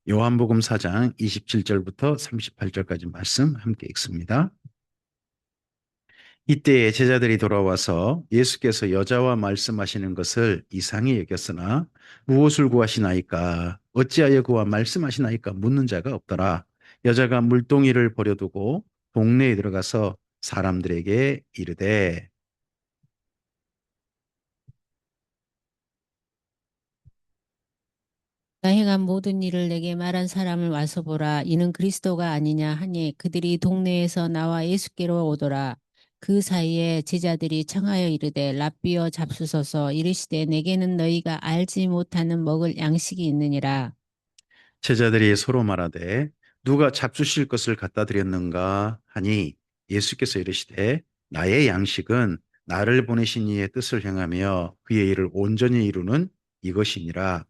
요한복음 4장 27절부터 38절까지 말씀 함께 읽습니다. 이때에 제자들이 돌아와서 예수께서 여자와 말씀하시는 것을 이상히 여겼으나 무엇을 구하시나이까 어찌하여 그와 말씀하시나이까 묻는 자가 없더라. 여자가 물동이를 버려두고 동네에 들어가서 사람들에게 이르되 나 행한 모든 일을 내게 말한 사람을 와서 보라. 이는 그리스도가 아니냐 하니 그들이 동네에서 나와 예수께로 오더라. 그 사이에 제자들이 청하여 이르되 랍비여 잡수소서. 이르시되 내게는 너희가 알지 못하는 먹을 양식이 있느니라. 제자들이 서로 말하되 누가 잡수실 것을 갖다 드렸는가 하니 예수께서 이르시되 나의 양식은 나를 보내신 이의 뜻을 행하며 그의 일을 온전히 이루는 이것이니라.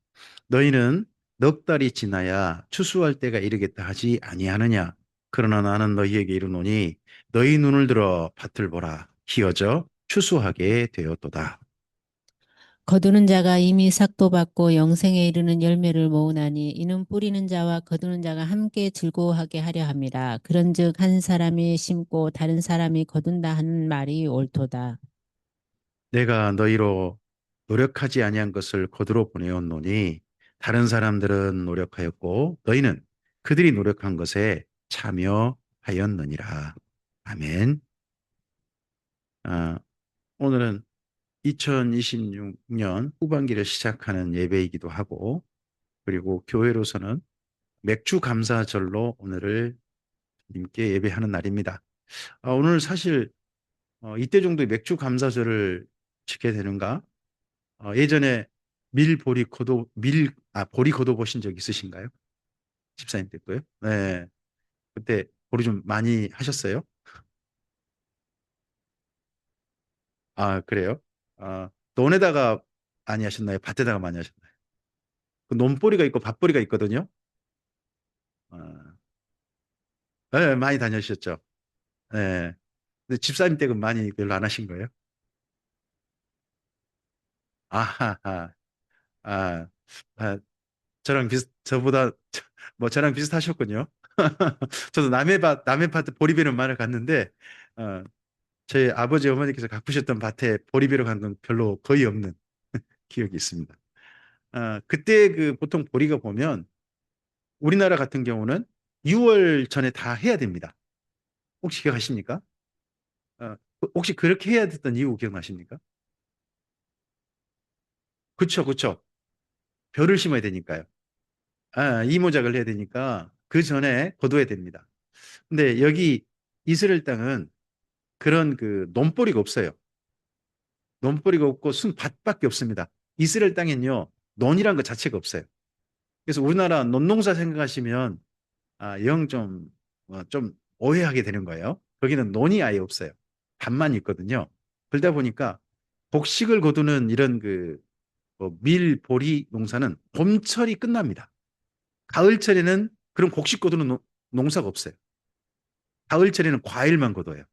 너희는 넉 달이 지나야 추수할 때가 이르겠다 하지 아니하느냐. 그러나 나는 너희에게 이르노니 너희 눈을 들어 밭을 보라. 희어져 추수하게 되었도다. 거두는 자가 이미 삭도 받고 영생에 이르는 열매를 모으나니 이는 뿌리는 자와 거두는 자가 함께 즐거워하게 하려 함이라. 그런즉 한 사람이 심고 다른 사람이 거둔다 하는 말이 옳도다. 내가 너희로 노력하지 아니한 것을 거두러 보내었노니 다른 사람들은 노력하였고 너희는 그들이 노력한 것에 참여하였느니라. 아멘. 아, 오늘은 2026년 후반기를 시작하는 예배이기도 하고 그리고 교회로서는 맥주 감사절로 오늘을 님께 예배하는 날입니다. 오늘 사실 이때 정도의 맥주 감사절을 지켜야 되는가? 예전에 보리 걷어 보신 적 있으신가요? 집사님 때도요? 네. 그때 보리 좀 많이 하셨어요? 아, 그래요? 논에다가 많이 하셨나요? 밭에다가 많이 하셨나요? 그 논보리가 있고 밭보리가 있거든요. 아, 네, 많이 다녀오셨죠? 네. 근데 집사님 댁은 많이 별로 안 하신 거예요? 아하하. 아, 아, 저보다, 저랑 비슷하셨군요. 저도 남의 밭에 보리배는 많이 갔는데, 어, 저희 아버지 어머니께서 가꾸셨던 밭에 보리배로 간 건 별로 거의 없는 기억이 있습니다. 그때 그 보통 보리가 보면 우리나라 같은 경우는 6월 전에 다 해야 됩니다. 혹시 기억하십니까? 혹시 그렇게 해야 됐던 이유 기억나십니까? 그쵸, 그쵸. 벼를 심어야 되니까요. 이모작을 해야 되니까 그 전에 거둬야 됩니다. 근데 여기 이스라엘 땅은 그런 그 논보리가 없어요. 논보리가 없고 순 밭밖에 없습니다. 이스라엘 땅엔요, 논이란 것 자체가 없어요. 그래서 우리나라 논농사 생각하시면 영 좀 오해하게 되는 거예요. 거기는 논이 아예 없어요. 밭만 있거든요. 그러다 보니까 곡식을 거두는 이런 밀, 보리 농사는 봄철이 끝납니다. 가을철에는 그런 곡식 거두는 농사가 없어요. 가을철에는 과일만 거둬요.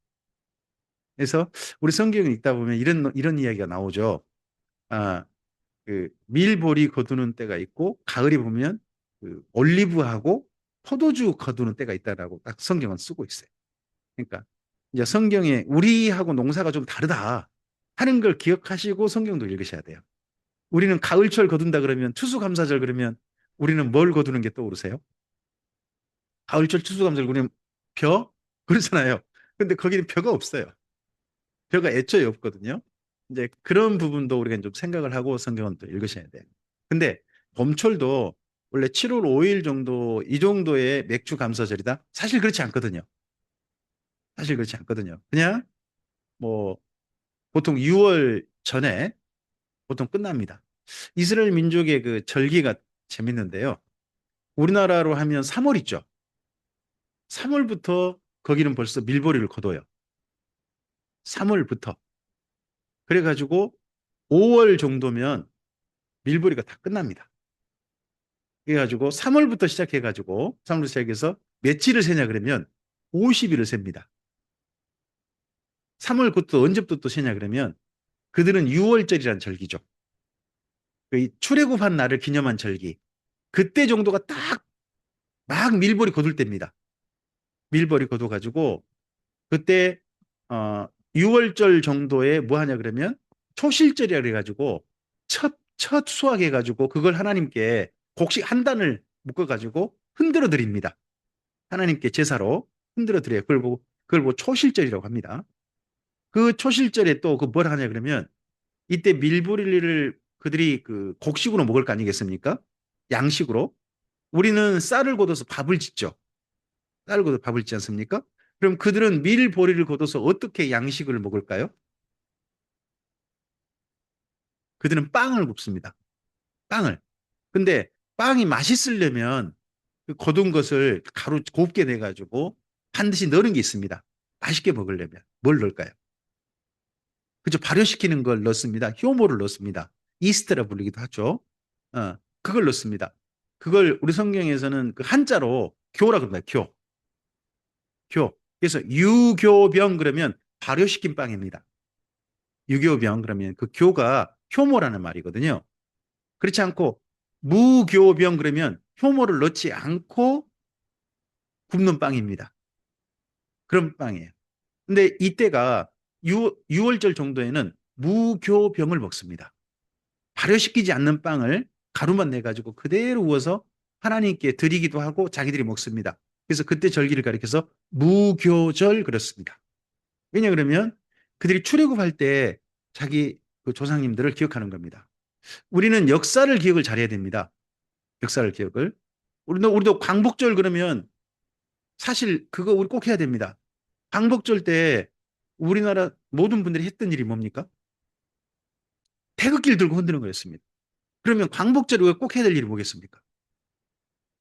그래서 우리 성경을 읽다 보면 이런 이야기가 나오죠. 아, 그 밀보리 거두는 때가 있고 가을이 보면 그 올리브하고 포도주 거두는 때가 있다라고 딱 성경은 쓰고 있어요. 그러니까 이제 성경에 우리하고 농사가 좀 다르다 하는 걸 기억하시고 성경도 읽으셔야 돼요. 우리는 가을철 거둔다 그러면 추수감사절 그러면 우리는 뭘 거두는 게 떠오르세요? 가을철 추수감사절 우리는 벼? 그렇잖아요. 근데 거기는 벼가 없어요. 벼가 애초에 없거든요. 이제 그런 부분도 우리가 좀 생각을 하고 성경은 또 읽으셔야 돼요. 근데 봄철도 원래 7월 5일 정도 이 정도의 맥주 감사절이다? 사실 그렇지 않거든요. 사실 그렇지 않거든요. 그냥 뭐 보통 6월 전에 보통 끝납니다. 이스라엘 민족의 그 절기가 재밌는데요. 우리나라로 하면 3월 있죠. 3월부터 거기는 벌써 밀보리를 거둬요. 3월부터. 그래가지고 5월 정도면 밀보리가 다 끝납니다. 그래가지고 3월부터 시작해가지고 3월부터 시작해서 며칠을 세냐 그러면 50일을 셉니다. 3월 그것도 언제부터 또 세냐 그러면 그들은 6월절이라는 절기죠. 그 출애굽한 날을 기념한 절기. 그때 정도가 딱 막 밀보리 거둘 때입니다. 밀보리 거둬가지고 그때 어 6월절 정도에 뭐 하냐 그러면 초실절이라 그래가지고 첫 수확해가지고 그걸 하나님께 곡식 한 단을 묶어가지고 흔들어 드립니다. 하나님께 제사로 흔들어 드려요. 그걸 보고 초실절이라고 합니다. 그 초실절에 또 그 뭘 하냐 그러면 이때 밀보리를 그들이 그 곡식으로 먹을 거 아니겠습니까? 양식으로. 우리는 쌀을 걷어서 밥을 짓죠. 쌀을 걷어서 밥을 짓지 않습니까? 그럼 그들은 밀보리를 걷어서 어떻게 양식을 먹을까요? 그들은 빵을 굽습니다. 빵을. 근데 빵이 맛있으려면 그 거둔 것을 가루 곱게 내가지고 반드시 넣는 게 있습니다. 맛있게 먹으려면 뭘 넣을까요? 그죠? 발효시키는 걸 넣습니다. 효모를 넣습니다. 이스트라 불리기도 하죠. 그걸 넣습니다. 그걸 우리 성경에서는 그 한자로 교라 그럽니다. 교. 그래서 유교병 그러면 발효시킨 빵입니다. 유교병 그러면 그 교가 효모라는 말이거든요. 그렇지 않고 무교병 그러면 효모를 넣지 않고 굽는 빵입니다. 그런 빵이에요. 근데 이때가 6월절 정도에는 무교병을 먹습니다. 발효시키지 않는 빵을 가루만 내가지고 그대로 구워서 하나님께 드리기도 하고 자기들이 먹습니다. 그래서 그때 절기를 가리켜서 무교절 그렇습니다. 왜냐 그러면 그들이 출애굽할 때 자기 그 조상님들을 기억하는 겁니다. 우리는 역사를 기억을 잘해야 됩니다. 역사를 기억을. 우리도 광복절 그러면 사실 그거 우리 꼭 해야 됩니다. 광복절 때 우리나라 모든 분들이 했던 일이 뭡니까? 태극기를 들고 흔드는 거였습니다. 그러면 광복절에 우리가 꼭 해야 될 일이 뭐겠습니까?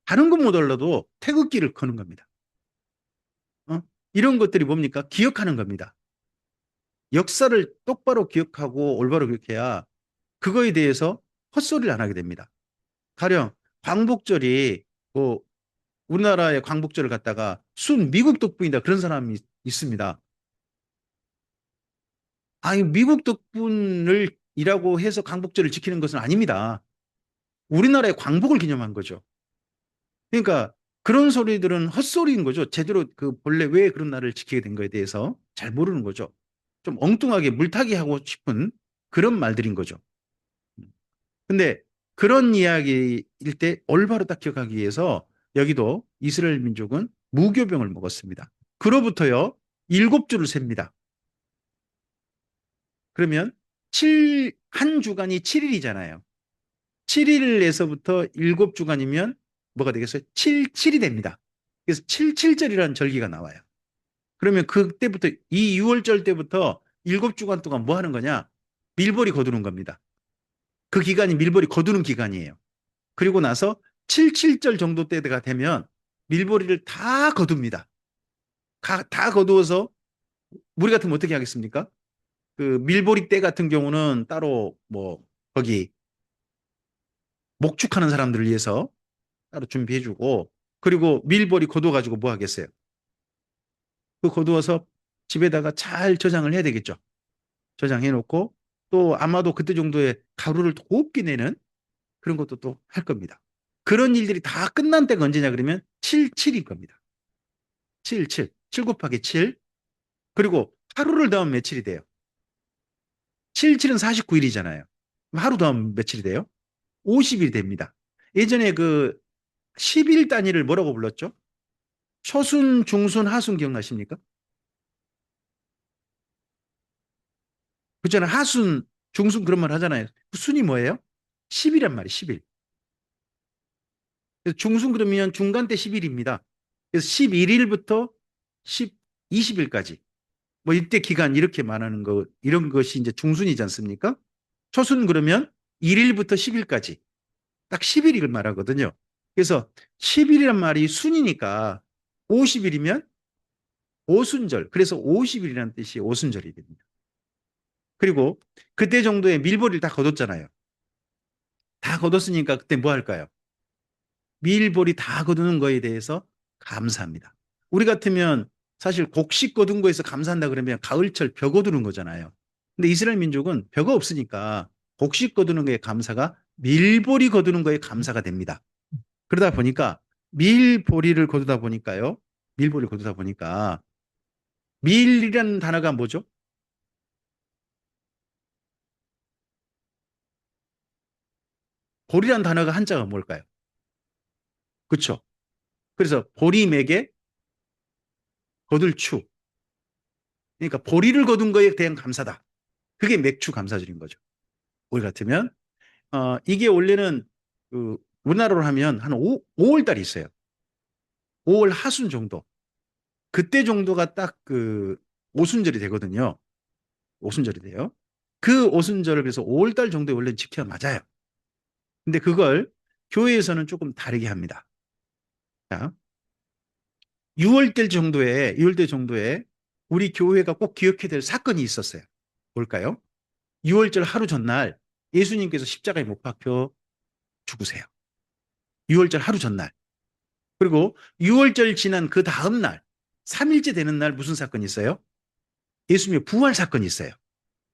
다른 건 못올라도 태극기를 거는 겁니다. 어? 이런 것들이 뭡니까? 기억하는 겁니다. 역사를 똑바로 기억하고 올바로 기억해야 그거에 대해서 헛소리를 안 하게 됩니다. 가령 광복절이 뭐 우리나라의 광복절을 갖다가 순 미국 덕분이다 그런 사람이 있습니다. 아니 미국 덕분을 이라고 해서 광복절을 지키는 것은 아닙니다. 우리나라의 광복을 기념한 거죠. 그러니까 그런 소리들은 헛소리인 거죠. 제대로 그 본래 왜 그런 날을 지키게 된 거에 대해서 잘 모르는 거죠. 좀 엉뚱하게 물타기 하고 싶은 그런 말들인 거죠. 근데 그런 이야기일 때 올바로 딱 기억하기 위해서 여기도 이스라엘 민족은 무교병을 먹었습니다. 그로부터요, 7주를 셉니다. 그러면 한 주간이 7일이잖아요. 7일에서부터 7주간이면 뭐가 되겠어요? 7이 됩니다. 그래서 77절이라는 절기가 나와요. 그러면 그때부터 이 6월절 때부터 7주간 동안 뭐 하는 거냐? 밀보리 거두는 겁니다. 그 기간이 밀보리 거두는 기간이에요. 그리고 나서 77절 정도 때가 되면 밀보리를 다 거둡니다. 다 거두어서 우리 같으면 어떻게 하겠습니까? 그 밀보리 때 같은 경우는 따로 뭐 거기 목축하는 사람들을 위해서 따로 준비해주고 그리고 밀보리 거둬가지고 뭐 하겠어요? 그 거두어서 집에다가 잘 저장을 해야 되겠죠. 저장해놓고 또 아마도 그때 정도의 가루를 곱게 내는 그런 것도 또 할 겁니다. 그런 일들이 다 끝난 때가 언제냐 그러면 77일 겁니다. 7 곱하기 7 그리고 하루를 더하면 며칠이 돼요? 7은 49일이잖아요. 하루 더하면 며칠이 돼요? 50일이 됩니다. 예전에 그 10일 단위를 뭐라고 불렀죠? 초순, 중순, 하순 기억나십니까? 그렇잖아요. 하순, 중순 그런 말 하잖아요. 그 순이 뭐예요? 10이란 말이에요. 10일. 그래서 중순 그러면 중간 때 10일입니다. 그래서 11일부터 20일까지 뭐 이때 기간 이렇게 말하는 거 이런 것이 이제 중순이지 않습니까? 초순 그러면 1일부터 10일까지 딱 10일을 말하거든요. 그래서 10일이란 말이 순이니까 50일이면 오순절. 그래서 50일이라는 뜻이 오순절이 됩니다. 그리고 그때 정도의 밀보리를 다 거뒀잖아요. 다 거뒀으니까 그때 뭐 할까요? 밀보리 다 거두는 거에 대해서 감사합니다. 우리 같으면 사실 곡식 거둔 거에서 감사한다 그러면 가을철 벼 거두는 거잖아요. 근데 이스라엘 민족은 벼가 없으니까 곡식 거두는 거에 감사가 밀보리 거두는 거에 감사가 됩니다. 그러다 보니까 밀보리를 거두다 보니까요. 밀보리를 거두다 보니까 밀이라는 단어가 뭐죠? 보리라는 단어가 한자가 뭘까요? 그렇죠. 그래서 보리매게 거둘 추. 그러니까 보리를 거둔 거에 대한 감사다. 그게 맥주 감사절인 거죠. 우리 같으면 이게 원래는 그 우리나라로 하면 한 5월 달이 있어요. 5월 하순 정도. 그때 정도가 딱 그 오순절이 되거든요. 오순절이 돼요. 그 오순절을 그래서 5월 달 정도에 원래 지켜야 맞아요. 근데 그걸 교회에서는 조금 다르게 합니다. 자, 6월 달 정도에 우리 교회가 꼭 기억해야 될 사건이 있었어요. 뭘까요? 6월절 하루 전날 예수님께서 십자가에 못 박혀 죽으세요. 6월절 하루 전날. 그리고 6월절 지난 그 다음 날, 3일째 되는 날 무슨 사건이 있어요? 예수님의 부활 사건이 있어요.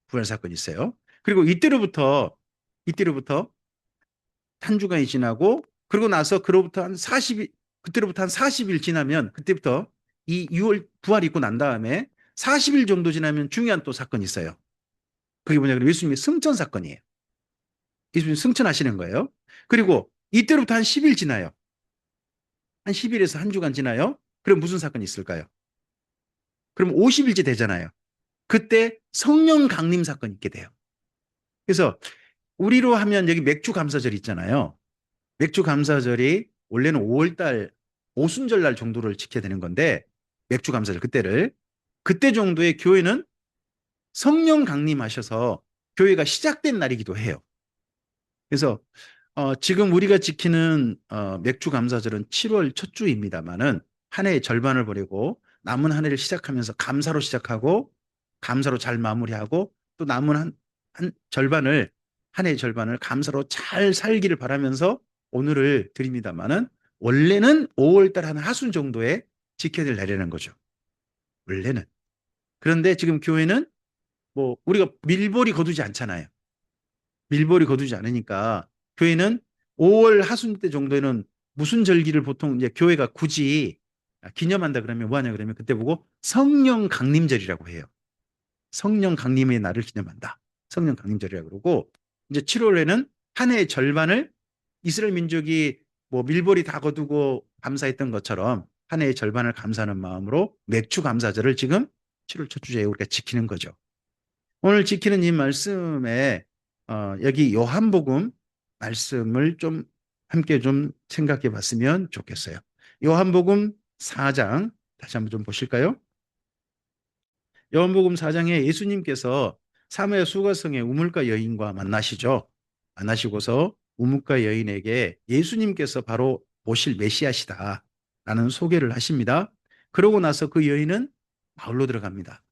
부활 사건이 있어요. 그리고 이때로부터 한 주간이 지나고, 그러고 나서 그로부터 한 40일, 그때로부터 한 40일 지나면, 그때부터 이 6월 부활이 있고 난 다음에 40일 정도 지나면 중요한 또 사건이 있어요. 그게 뭐냐, 그러면 예수님의 승천 사건이에요. 예수님 승천하시는 거예요. 그리고 이때로부터 한 10일 지나요. 한 10일에서 한 주간 지나요. 그럼 무슨 사건이 있을까요? 그럼 50일째 되잖아요. 그때 성령 강림 사건이 있게 돼요. 그래서 우리로 하면 여기 맥주 감사절 있잖아요. 맥주 감사절이 원래는 5월달 오순절 날 정도를 지켜야 되는 건데, 맥주 감사절 그때 정도에 교회는 성령 강림하셔서 교회가 시작된 날이기도 해요. 그래서 지금 우리가 지키는 맥주 감사절은 7월 첫 주입니다만은 한 해의 절반을 보내고 남은 한 해를 시작하면서 감사로 시작하고 감사로 잘 마무리하고 또 남은 한 절반을 한 해의 절반을 감사로 잘 살기를 바라면서 오늘을 드립니다만은 원래는 5월달 한 하순 정도에 지켜야 될 날이라는 거죠. 원래는. 그런데 지금 교회는 뭐 우리가 밀보리 거두지 않잖아요. 밀보리 거두지 않으니까 교회는 5월 하순 때 정도에는 무슨 절기를 보통 이제 교회가 굳이 기념한다 그러면 뭐하냐 그러면 그때 보고 성령 강림절이라고 해요. 성령 강림의 날을 기념한다. 성령 강림절이라고 그러고 이제 7월에는 한 해의 절반을 이스라엘 민족이 뭐 밀보리 다 거두고 감사했던 것처럼 한 해의 절반을 감사하는 마음으로 맥주 감사절을 지금 7월 첫 주제에 우리가 지키는 거죠. 오늘 지키는 이 말씀에 여기 요한복음 말씀을 좀 함께 좀 생각해 봤으면 좋겠어요. 요한복음 4장 다시 한번 좀 보실까요? 요한복음 4장에 예수님께서 사마리아 수가성의 우물가 여인과 만나시죠. 만나시고서 우물가 여인에게 예수님께서 바로 오실 메시아시다라는 소개를 하십니다. 그러고 나서 그 여인은 마을로 들어갑니다.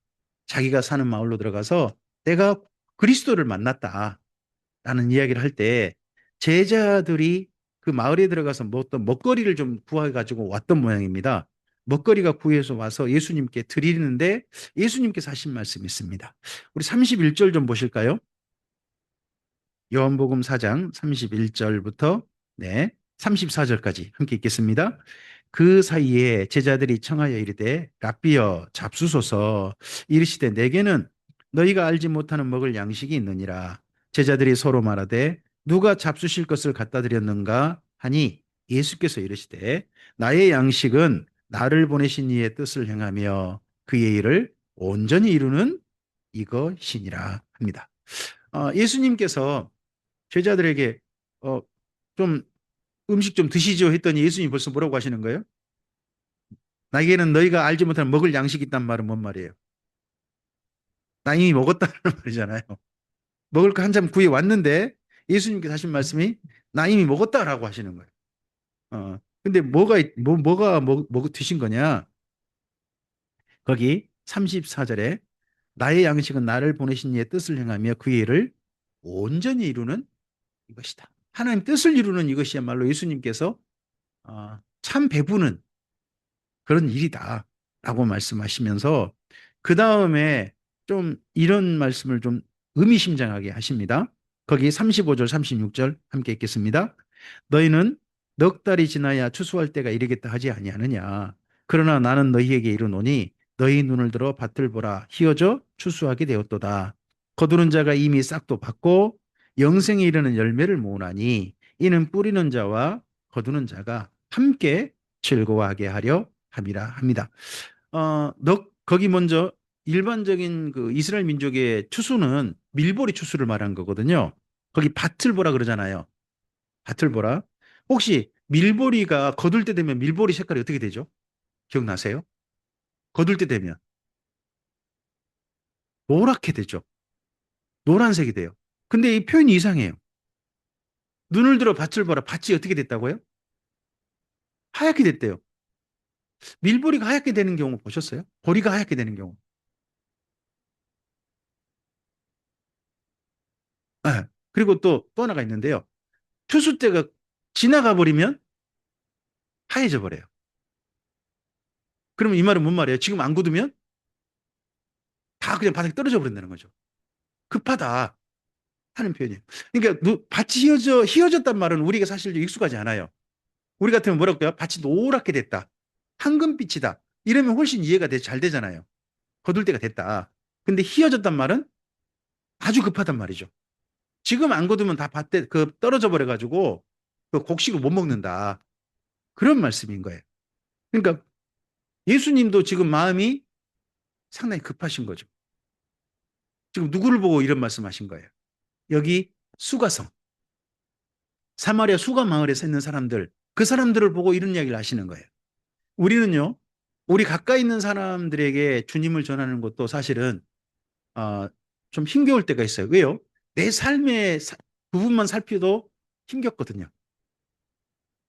자기가 사는 마을로 들어가서 내가 그리스도를 만났다라는 이야기를 할 때 제자들이 그 마을에 들어가서 뭐 어떤 먹거리를 좀 구해가지고 왔던 모양입니다. 먹거리가 구해서 와서 예수님께 드리는데 예수님께서 하신 말씀이 있습니다. 우리 31절 좀 보실까요? 요한복음 4장 31절부터 네, 34절까지 함께 읽겠습니다. 그 사이에 제자들이 청하여 이르되 랍비여 잡수소서 이르시되 내게는 너희가 알지 못하는 먹을 양식이 있느니라. 제자들이 서로 말하되 누가 잡수실 것을 갖다 드렸는가 하니 예수께서 이르시되 나의 양식은 나를 보내신 이의 뜻을 행하며 그의 일을 온전히 이루는 이것이니라 합니다. 예수님께서 제자들에게 어, 좀 음식 좀 드시죠 했더니 예수님이 벌써 뭐라고 하시는 거예요? 나에게는 너희가 알지 못하는 먹을 양식이 있단 말은 뭔 말이에요? 나 이미 먹었다는 말이잖아요. 먹을 거 한참 구해 왔는데 예수님께서 하신 말씀이 나 이미 먹었다라고 하시는 거예요. 근데 뭐가 드신 거냐? 거기 34절에 나의 양식은 나를 보내신 이의 뜻을 행하며 그의 일을 온전히 이루는 이것이다. 하나님 뜻을 이루는 이것이야말로 예수님께서 참 배부는 그런 일이다. 라고 말씀하시면서 그 다음에 좀 이런 말씀을 좀 의미심장하게 하십니다. 거기 35절, 36절 함께 읽겠습니다. 너희는 넉 달이 지나야 추수할 때가 이르겠다 하지 아니하느냐. 그러나 나는 너희에게 이르노니 너희 눈을 들어 밭을 보라. 희어져 추수하게 되었도다. 거두는 자가 이미 싹도 받고 영생에 이르는 열매를 모으나니 이는 뿌리는 자와 거두는 자가 함께 즐거워하게 하려 함이라 합니다. 거기 먼저 일반적인 그 이스라엘 민족의 추수는 밀보리 추수를 말한 거거든요. 거기 밭을 보라 그러잖아요. 밭을 보라. 혹시 밀보리가 거둘 때 되면 밀보리 색깔이 어떻게 되죠? 기억나세요? 거둘 때 되면 노랗게 되죠. 노란색이 돼요. 근데 이 표현이 이상해요. 눈을 들어 밭을 보라. 밭이 어떻게 됐다고요? 하얗게 됐대요. 밀보리가 하얗게 되는 경우 보셨어요? 보리가 하얗게 되는 경우. 네. 그리고 또 하나가 있는데요. 추수 때가 지나가 버리면 하얘져 버려요. 그러면 이 말은 뭔 말이에요? 지금 안 굳으면 다 그냥 바닥에 떨어져 버린다는 거죠. 급하다 하는 표현이에요. 그러니까 밭이 휘어졌단 말은 우리가 사실 익숙하지 않아요. 우리 같으면 뭐라고 해요? 밭이 노랗게 됐다. 황금빛이다. 이러면 훨씬 이해가 잘 되잖아요. 거둘 때가 됐다. 근데 휘어졌단 말은 아주 급하단 말이죠. 지금 안 거두면 다 밭에 떨어져 버려가지고 그 곡식을 못 먹는다. 그런 말씀인 거예요. 그러니까 예수님도 지금 마음이 상당히 급하신 거죠. 지금 누구를 보고 이런 말씀하신 거예요? 여기 수가성, 사마리아 수가 마을에 있는 사람들, 그 사람들을 보고 이런 이야기를 하시는 거예요. 우리는요, 우리 가까이 있는 사람들에게 주님을 전하는 것도 사실은 어, 좀 힘겨울 때가 있어요. 왜요? 내 삶의 부분만 살피도 힘겹거든요.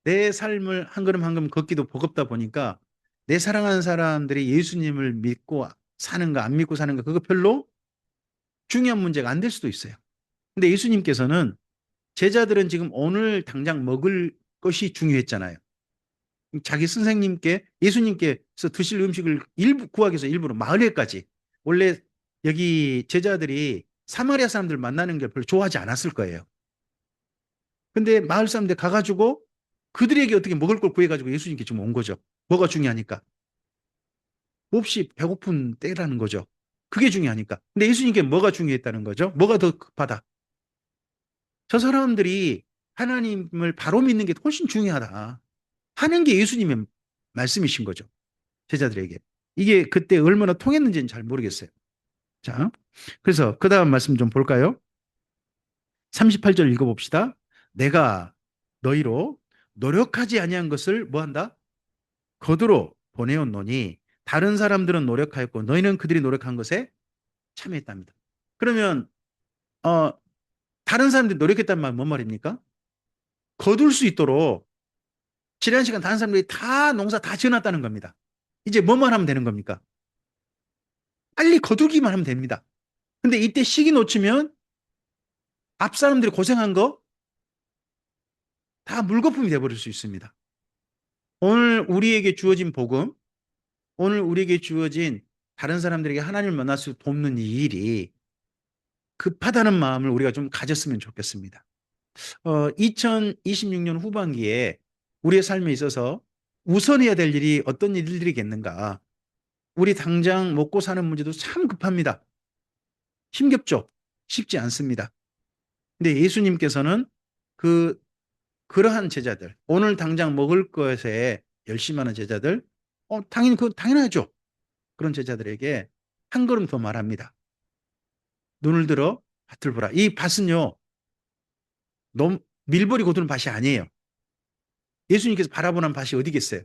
내 삶을 한 걸음 한 걸음 걷기도 버겁다 보니까 내 사랑하는 사람들이 예수님을 믿고 사는가 안 믿고 사는가 그거 별로 중요한 문제가 안 될 수도 있어요. 근데 예수님께서는 제자들은 지금 오늘 당장 먹을 것이 중요했잖아요. 자기 선생님께 예수님께서 드실 음식을 일부 구하기 위해서 일부러 마을에까지 원래 여기 제자들이 사마리아 사람들 만나는 걸 별로 좋아하지 않았을 거예요. 근데 마을 사람들 가가지고 그들에게 어떻게 먹을 걸 구해가지고 예수님께 좀 온 거죠. 뭐가 중요하니까. 몹시 배고픈 때라는 거죠. 그게 중요하니까. 근데 예수님께 뭐가 중요했다는 거죠? 뭐가 더 급하다? 저 사람들이 하나님을 바로 믿는 게 훨씬 중요하다. 하는 게 예수님의 말씀이신 거죠. 제자들에게. 이게 그때 얼마나 통했는지는 잘 모르겠어요. 자, 그래서 그 다음 말씀 좀 볼까요? 38절 읽어봅시다. 내가 너희로 노력하지 아니한 것을 뭐한다? 거두로 보내었노니 다른 사람들은 노력하였고 너희는 그들이 노력한 것에 참여했답니다. 그러면 어, 다른 사람들이 노력했다는 말은 뭔 말입니까? 거둘 수 있도록 지난 시간 다른 사람들이 다 농사 다 지어놨다는 겁니다. 이제 뭐만 하면 되는 겁니까? 빨리 거두기만 하면 됩니다. 근데 이때 시기 놓치면 앞 사람들이 고생한 거 다 물거품이 돼버릴 수 있습니다. 오늘 우리에게 주어진 복음, 오늘 우리에게 주어진 다른 사람들에게 하나님을 만날 수 돕는 이 일이 급하다는 마음을 우리가 좀 가졌으면 좋겠습니다. 2026년 후반기에 우리의 삶에 있어서 우선해야 될 일이 어떤 일들이겠는가? 우리 당장 먹고 사는 문제도 참 급합니다. 힘겹죠? 쉽지 않습니다. 근데 예수님께서는 그 그러한 제자들, 오늘 당장 먹을 것에 열심하는 제자들, 당연히 당연하죠. 그런 제자들에게 한 걸음 더 말합니다. 눈을 들어 밭을 보라. 이 밭은요, 너무 밀버리 고두는 밭이 아니에요. 예수님께서 바라보는 밭이 어디겠어요?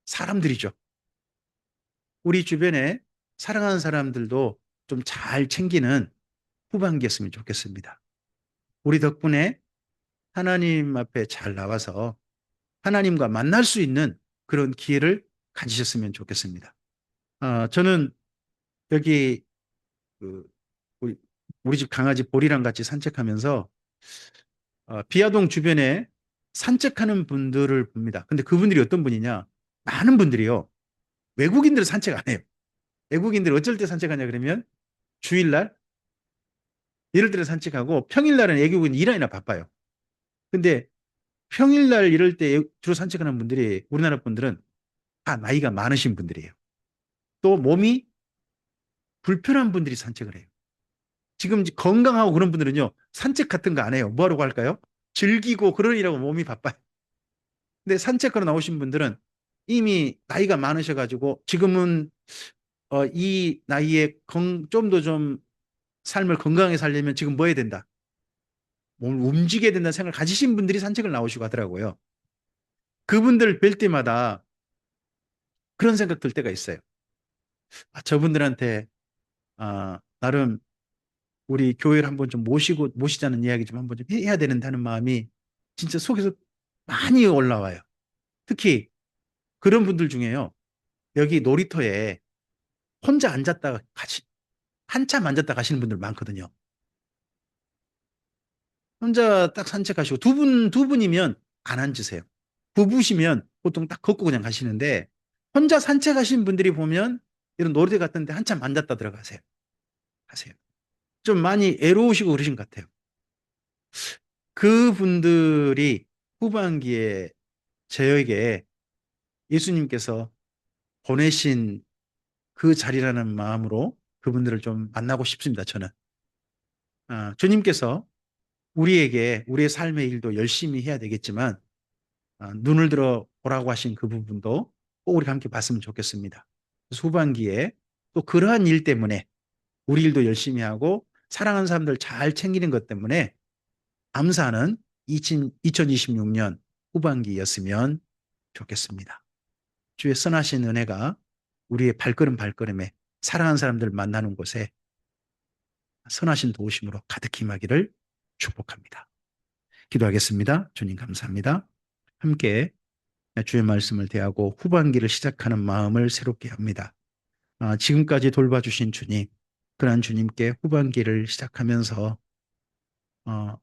사람들이죠. 우리 주변에 사랑하는 사람들도 좀 잘 챙기는 후반기였으면 좋겠습니다. 우리 덕분에 하나님 앞에 잘 나와서 하나님과 만날 수 있는 그런 기회를 가지셨으면 좋겠습니다. 저는 여기 그 우리, 우리 집 강아지 보리랑 같이 산책하면서 비아동 주변에 산책하는 분들을 봅니다. 근데 그분들이 어떤 분이냐? 많은 분들이요. 외국인들은 산책 안 해요. 외국인들이 어쩔 때 산책하냐 그러면 주일날 이럴 때는 산책하고 평일날은 외국인 일하느라 바빠요. 근데 평일날 이럴 때 주로 산책하는 분들이 우리나라 분들은 다 나이가 많으신 분들이에요. 또 몸이 불편한 분들이 산책을 해요. 지금 건강하고 그런 분들은요, 산책 같은 거 안 해요. 뭐 하라고 할까요? 즐기고 그러느라고 몸이 바빠요. 근데 산책하러 나오신 분들은 이미 나이가 많으셔가지고 지금은 이 나이에 좀 더 좀 삶을 건강하게 살려면 지금 뭐 해야 된다? 몸을 움직여야 된다는 생각을 가지신 분들이 산책을 나오시고 하더라고요. 그분들 뵐 때마다 그런 생각 들 때가 있어요. 아, 저분들한테 나름 우리 교회를 한번 좀 모시자는 이야기 좀 한번 좀 해야 되는데 하는 마음이 진짜 속에서 많이 올라와요. 특히 그런 분들 중에요. 여기 놀이터에 혼자 앉았다가 한참 앉았다 가시는 분들 많거든요. 혼자 딱 산책하시고 두 분이면 안 앉으세요. 부부시면 보통 딱 걷고 그냥 가시는데 혼자 산책하시는 분들이 보면 이런 놀이터 같은데 한참 앉았다 들어가세요. 하세요. 좀 많이 애로우시고 그러신 것 같아요. 그분들이 후반기에 저에게 예수님께서 보내신 그 자리라는 마음으로 그분들을 좀 만나고 싶습니다. 저는 주님께서 우리에게 우리의 삶의 일도 열심히 해야 되겠지만 눈을 들어 보라고 하신 그 부분도 꼭 우리가 함께 봤으면 좋겠습니다. 그래서 후반기에 또 그러한 일 때문에 우리 일도 열심히 하고 사랑하는 사람들 잘 챙기는 것 때문에 감사하는 2026년 후반기였으면 좋겠습니다. 주의 선하신 은혜가 우리의 발걸음에 사랑하는 사람들 만나는 곳에 선하신 도우심으로 가득히 임하기를 축복합니다. 기도하겠습니다. 주님 감사합니다. 함께 주의 말씀을 대하고 후반기를 시작하는 마음을 새롭게 합니다. 지금까지 돌봐주신 주님, 그러한 주님께 후반기를 시작하면서 어,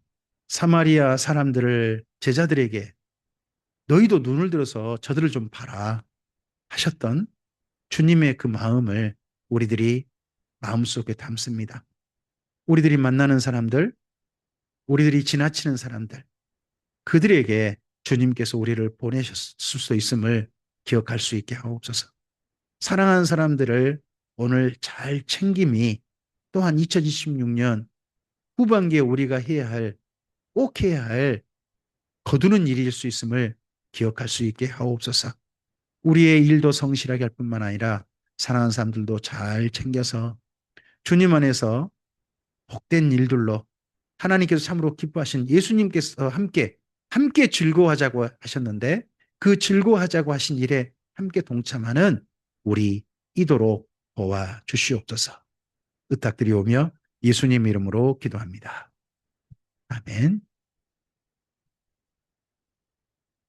사마리아 사람들을 제자들에게 너희도 눈을 들어서 저들을 좀 봐라 하셨던 주님의 그 마음을 우리들이 마음속에 담습니다. 우리들이 만나는 사람들, 우리들이 지나치는 사람들, 그들에게 주님께서 우리를 보내셨을 수 있음을 기억할 수 있게 하옵소서. 사랑하는 사람들을 오늘 잘 챙김이 또한 2026년 후반기에 우리가 꼭 해야 할 거두는 일일 수 있음을 기억할 수 있게 하옵소서. 우리의 일도 성실하게 할 뿐만 아니라 사랑하는 사람들도 잘 챙겨서 주님 안에서 복된 일들로 하나님께서 참으로 기뻐하신 예수님께서 함께 즐거워하자고 하셨는데 그 즐거워하자고 하신 일에 함께 동참하는 우리 이도록 도와 주시옵소서. 부탁드리오며 예수님 이름으로 기도합니다. 아멘.